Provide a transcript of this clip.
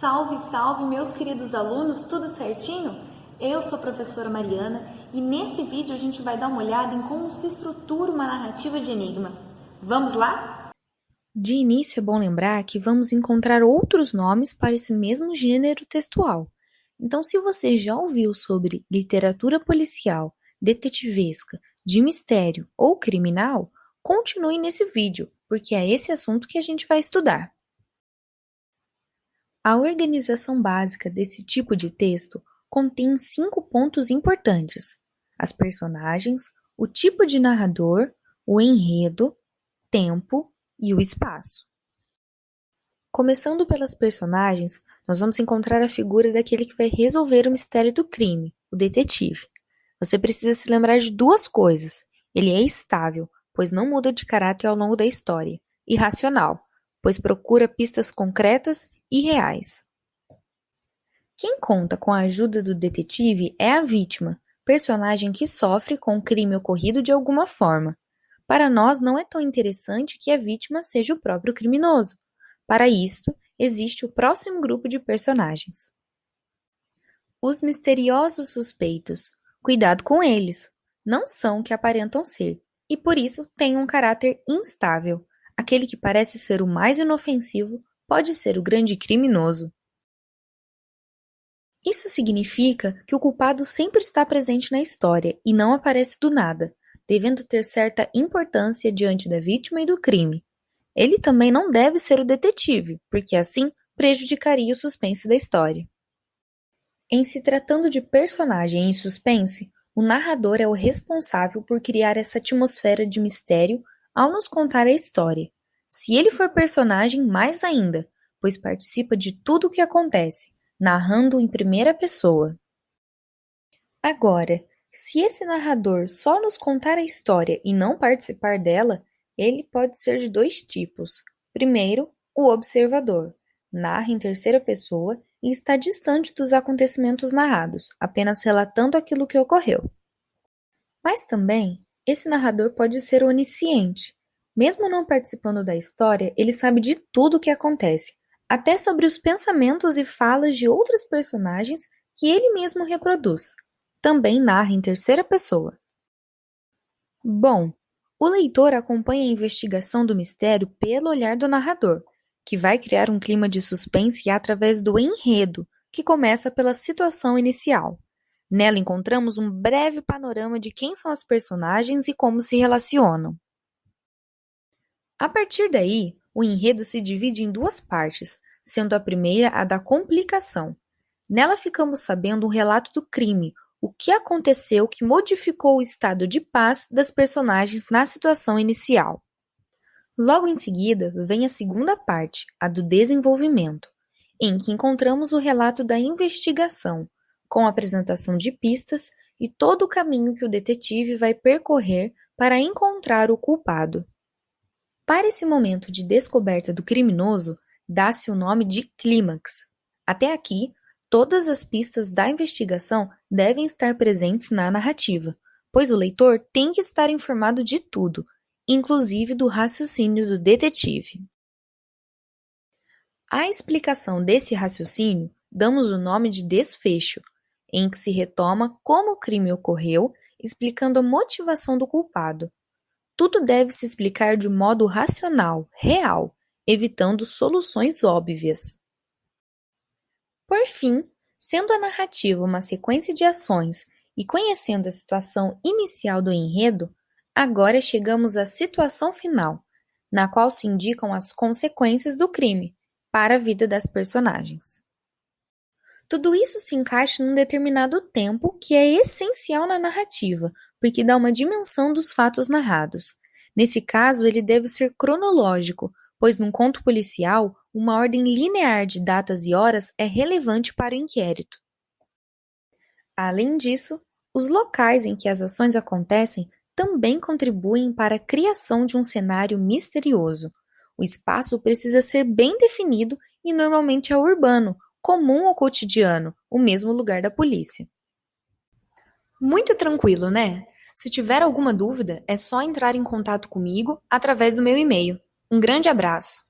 Salve, salve, meus queridos alunos, tudo certinho? Eu sou a professora Mariana e nesse vídeo a gente vai dar uma olhada em como se estrutura uma narrativa de enigma. Vamos lá? De início é bom lembrar que vamos encontrar outros nomes para esse mesmo gênero textual. Então, se você já ouviu sobre literatura policial, detetivesca, de mistério ou criminal, continue nesse vídeo, porque é esse assunto que a gente vai estudar. A organização básica desse tipo de texto contém 5 pontos importantes: as personagens, o tipo de narrador, o enredo, tempo e o espaço. Começando pelas personagens, nós vamos encontrar a figura daquele que vai resolver o mistério do crime, o detetive. Você precisa se lembrar de 2 coisas. Ele é estável, pois não muda de caráter ao longo da história, e racional, pois procura pistas concretas e reais. Quem conta com a ajuda do detetive é a vítima, personagem que sofre com o crime ocorrido de alguma forma. Para nós, não é tão interessante que a vítima seja o próprio criminoso. Para isto, existe o próximo grupo de personagens. Os misteriosos suspeitos. Cuidado com eles. Não são o que aparentam ser, e por isso têm um caráter instável. Aquele que parece ser o mais inofensivo pode ser o grande criminoso. Isso significa que o culpado sempre está presente na história e não aparece do nada, devendo ter certa importância diante da vítima e do crime. Ele também não deve ser o detetive, porque assim prejudicaria o suspense da história. Em se tratando de personagem em suspense, o narrador é o responsável por criar essa atmosfera de mistério ao nos contar a história. Se ele for personagem, mais ainda, pois participa de tudo o que acontece, narrando em primeira pessoa. Agora, se esse narrador só nos contar a história e não participar dela, ele pode ser de 2 tipos. Primeiro, o observador. Narra em terceira pessoa e está distante dos acontecimentos narrados, apenas relatando aquilo que ocorreu. Mas também, esse narrador pode ser onisciente. Mesmo não participando da história, ele sabe de tudo o que acontece, até sobre os pensamentos e falas de outras personagens que ele mesmo reproduz. Também narra em terceira pessoa. Bom, o leitor acompanha a investigação do mistério pelo olhar do narrador, que vai criar um clima de suspense através do enredo, que começa pela situação inicial. Nela encontramos um breve panorama de quem são as personagens e como se relacionam. A partir daí, o enredo se divide em 2 partes, sendo a primeira a da complicação. Nela ficamos sabendo um relato do crime, o que aconteceu que modificou o estado de paz das personagens na situação inicial. Logo em seguida, vem a segunda parte, a do desenvolvimento, em que encontramos o relato da investigação, com a apresentação de pistas e todo o caminho que o detetive vai percorrer para encontrar o culpado. Para esse momento de descoberta do criminoso, dá-se o nome de clímax. Até aqui, todas as pistas da investigação devem estar presentes na narrativa, pois o leitor tem que estar informado de tudo, inclusive do raciocínio do detetive. À explicação desse raciocínio, damos o nome de desfecho, em que se retoma como o crime ocorreu, explicando a motivação do culpado. Tudo deve se explicar de modo racional, real, evitando soluções óbvias. Por fim, sendo a narrativa uma sequência de ações e conhecendo a situação inicial do enredo, agora chegamos à situação final, na qual se indicam as consequências do crime para a vida das personagens. Tudo isso se encaixa num determinado tempo que é essencial na narrativa, porque dá uma dimensão dos fatos narrados. Nesse caso, ele deve ser cronológico, pois num conto policial, uma ordem linear de datas e horas é relevante para o inquérito. Além disso, os locais em que as ações acontecem também contribuem para a criação de um cenário misterioso. O espaço precisa ser bem definido e normalmente é urbano, comum ao cotidiano, o mesmo lugar da polícia. Muito tranquilo, né? Se tiver alguma dúvida, é só entrar em contato comigo através do meu e-mail. Um grande abraço!